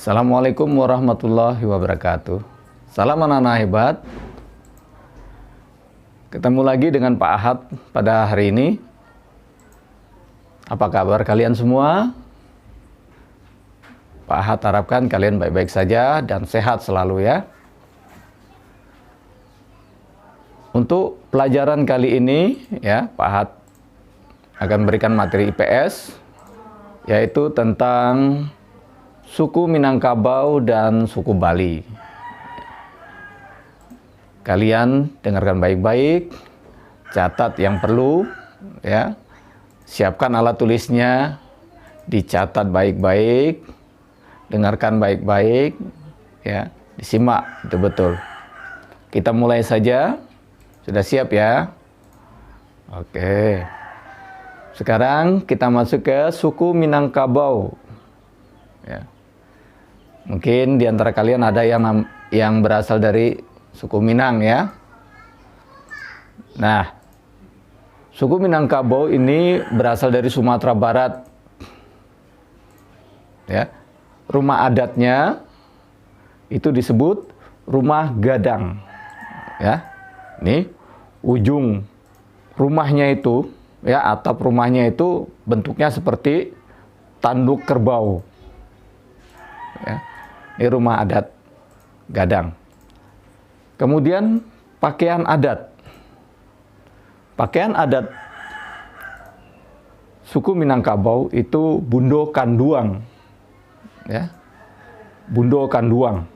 Assalamualaikum warahmatullahi wabarakatuh. Salam anak-anak hebat. Ketemu lagi dengan Pak Ahad pada hari ini. Apa kabar kalian semua? Pak Ahad harapkan kalian baik-baik saja dan sehat selalu ya. Untuk pelajaran kali ini ya, Pak Ahad akan berikan materi IPS yaitu tentang suku Minangkabau dan suku Bali. Kalian dengarkan baik-baik, catat yang perlu ya. Siapkan alat tulisnya, dicatat baik-baik, dengarkan baik-baik ya, disimak betul-betul. Kita mulai saja. Sudah siap ya? Oke. Sekarang kita masuk ke suku Minangkabau. Ya. Mungkin di antara kalian ada yang berasal dari suku Minang ya. Nah, suku Minangkabau ini berasal dari Sumatera Barat. Ya. Rumah adatnya itu disebut rumah gadang. Ya. Ini ujung rumahnya itu ya, atap rumahnya itu bentuknya seperti tanduk kerbau. Ya. Ini rumah adat gadang. Kemudian pakaian adat. Pakaian adat suku Minangkabau itu bundo kanduang. Ya. Bundo kanduang.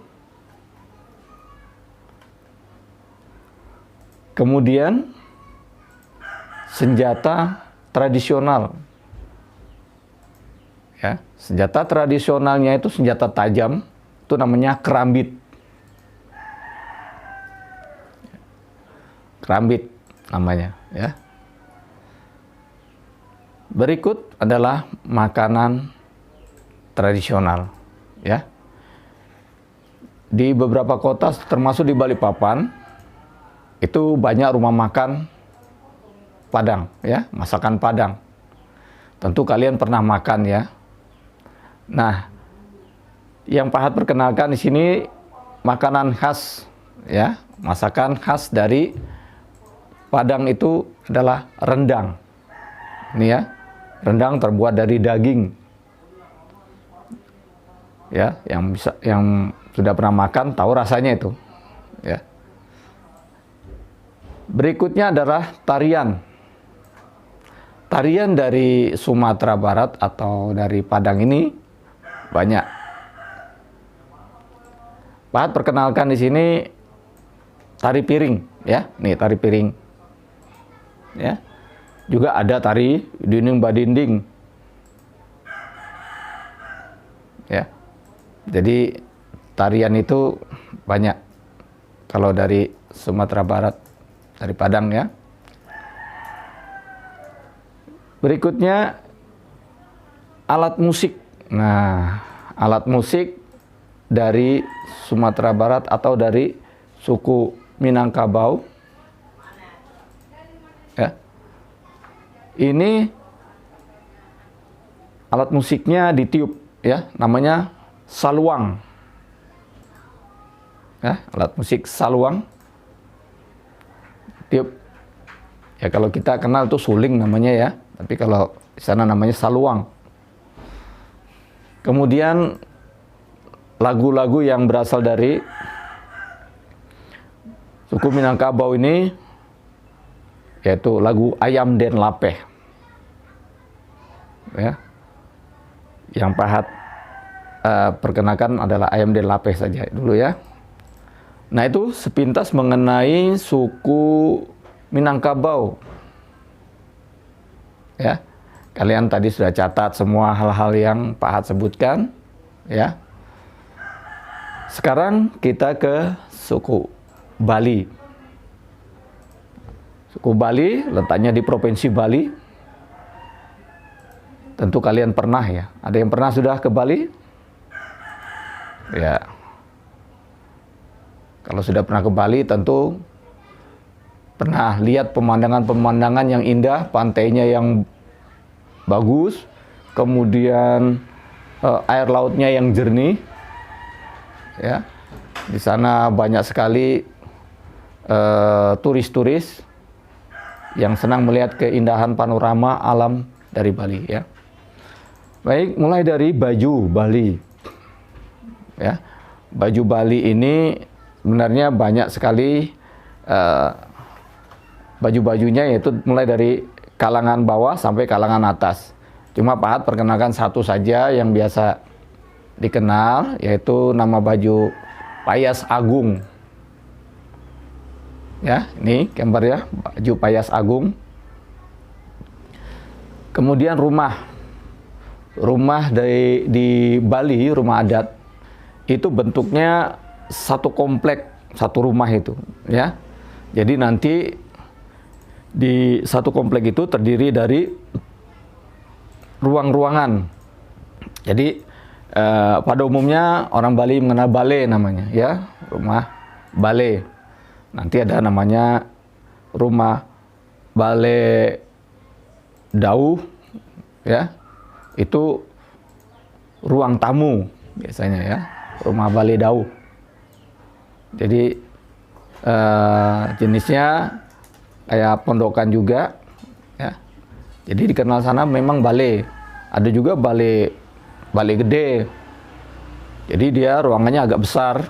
Kemudian senjata tradisional. Ya, senjata tradisionalnya itu senjata tajam, itu namanya kerambit. Kerambit namanya ya. Berikut adalah makanan tradisional ya. Di beberapa kota termasuk di Balikpapan itu banyak rumah makan Padang ya, masakan Padang. Tentu kalian pernah makan ya. Nah, yang Pak Ahad perkenalkan di sini makanan khas ya, masakan khas dari Padang itu adalah rendang. Ini ya, rendang terbuat dari daging. Ya, yang sudah pernah makan tahu rasanya itu. Ya. Berikutnya adalah tarian. Tarian dari Sumatera Barat atau dari Padang ini banyak. Pak Ahad perkenalkan di sini tari piring ya. Nih tari piring. Ya. Juga ada tari dinding badinding. Ya. Jadi tarian itu banyak kalau dari Sumatera Barat, dari Padang ya. Berikutnya alat musik. Nah, alat musik dari Sumatera Barat atau dari suku Minangkabau. Ya. Ini alat musiknya ditiup ya, namanya saluang. Ya, alat musik saluang. Tiup. Ya kalau kita kenal itu suling namanya ya, tapi kalau di sana namanya saluang. Kemudian lagu-lagu yang berasal dari suku Minangkabau ini yaitu lagu Ayam Den Lapeh. Ya. Yang Pak Ahad perkenalkan adalah Ayam Den Lapeh saja dulu ya. Nah, itu sepintas mengenai suku Minangkabau. Ya. Kalian tadi sudah catat semua hal-hal yang Pak Ahad sebutkan, ya. Sekarang kita ke suku Bali. Suku Bali letaknya di Provinsi Bali. Tentu kalian pernah ya. Ada yang pernah sudah ke Bali? Ya. Kalau sudah pernah ke Bali tentu pernah lihat pemandangan-pemandangan yang indah, pantainya yang bagus, kemudian air lautnya yang jernih, ya. Di sana banyak sekali turis-turis yang senang melihat keindahan panorama alam dari Bali, ya. Baik, mulai dari baju Bali, ya. Baju Bali ini sebenarnya banyak sekali baju-bajunya, yaitu mulai dari kalangan bawah sampai kalangan atas. Cuma Pak Hat perkenalkan satu saja yang biasa dikenal, yaitu nama baju Payas Agung. Ya, ini gambar ya, baju Payas Agung. Kemudian rumah di Bali, rumah adat itu bentuknya satu komplek, satu rumah itu, ya. Jadi nanti di satu komplek itu terdiri dari ruang-ruangan. Jadi pada umumnya orang Bali mengenal bale namanya, ya, rumah bale. Nanti ada namanya rumah bale dau, ya, itu ruang tamu biasanya, ya, rumah bale dau. Jadi jenisnya kayak pondokan juga, ya. Jadi dikenal sana memang bale. Ada juga bale gede. Jadi dia ruangannya agak besar.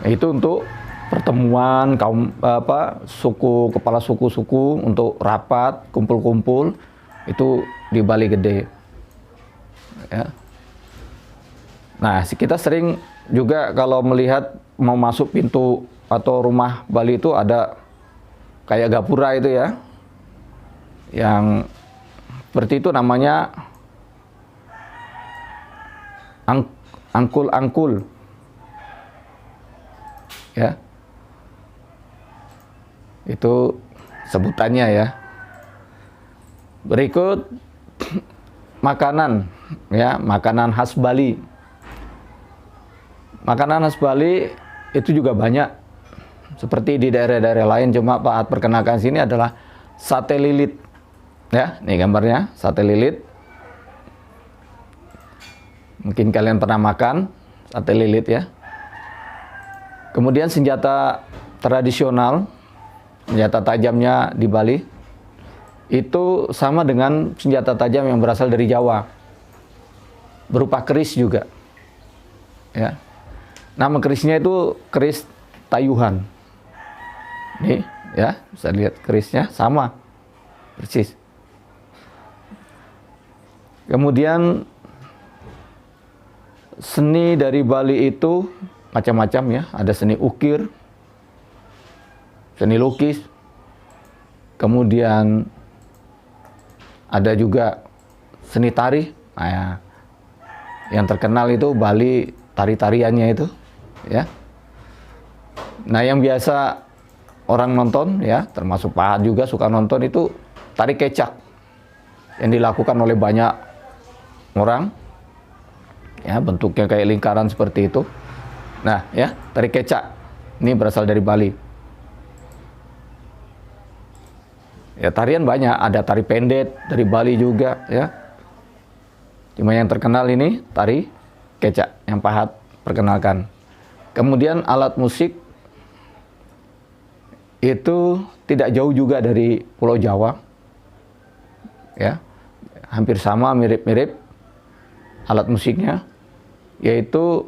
Itu untuk pertemuan kaum suku, kepala suku-suku untuk rapat, kumpul-kumpul, itu di Bali gede, ya. Nah, kita sering juga kalau melihat mau masuk pintu atau rumah Bali itu ada kayak gapura itu, ya, yang seperti itu namanya angkul-angkul, ya. Itu sebutannya, ya. Berikut makanan, ya, makanan khas Bali. Makanan khas Bali itu juga banyak seperti di daerah-daerah lain, cuma Pak Hat perkenalkan sini adalah sate lilit, ya. Ini gambarnya sate lilit. Mungkin kalian pernah makan sate lilit, ya. Kemudian senjata tradisional, senjata tajamnya di Bali itu sama dengan senjata tajam yang berasal dari Jawa, berupa keris juga, ya. Nama kerisnya itu keris tayuhan. Nih, ya, bisa lihat kerisnya sama persis. Kemudian seni dari Bali itu macam-macam, ya. Ada seni ukir, seni lukis, kemudian ada juga seni tari. Nah, yang terkenal itu Bali tari-tariannya itu, ya. Nah, yang biasa orang nonton, ya, termasuk Pak Hat juga suka nonton, itu tari kecak yang dilakukan oleh banyak orang, ya, bentuknya kayak lingkaran seperti itu. Nah, ya, tari kecak ini berasal dari Bali. Ya, tarian banyak, ada tari pendet dari Bali juga, ya. Cuma yang terkenal ini tari kecak yang Pak Hat perkenalkan. Kemudian alat musik itu tidak jauh juga dari Pulau Jawa, ya. Hampir sama, mirip-mirip alat musiknya, yaitu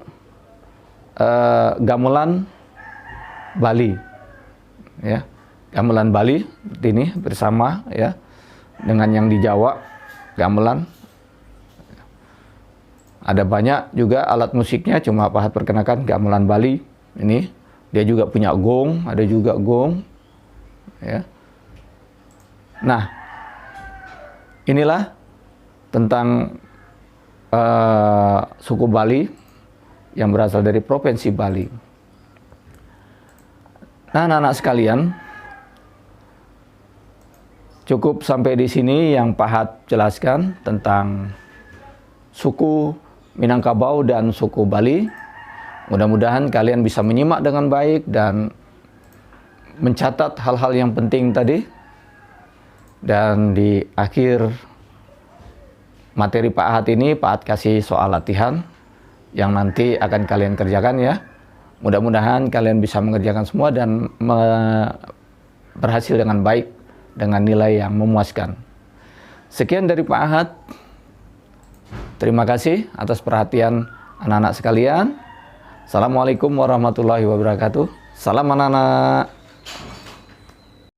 gamelan Bali, ya. Gamelan Bali ini bersama, ya, dengan yang di Jawa, gamelan. Ada banyak juga alat musiknya, cuma Pak Hat perkenalkan gamelan Bali. Ini dia juga punya gong, ada juga gong, ya. Nah, inilah tentang suku Bali yang berasal dari Provinsi Bali. Nah, anak-anak sekalian, cukup sampai di sini yang Pak Hat jelaskan tentang suku Minangkabau dan suku Bali. Mudah-mudahan kalian bisa menyimak dengan baik dan mencatat hal-hal yang penting tadi. Dan di akhir materi Pak Hat ini, Pak Hat kasih soal latihan. yang nanti akan kalian kerjakan ya. Mudah-mudahan kalian bisa mengerjakan semua dan berhasil dengan baik, dengan nilai yang memuaskan. Sekian dari Pak Ahad. Terima kasih atas perhatian anak-anak sekalian. Assalamualaikum warahmatullahi wabarakatuh. Salam anak-anak.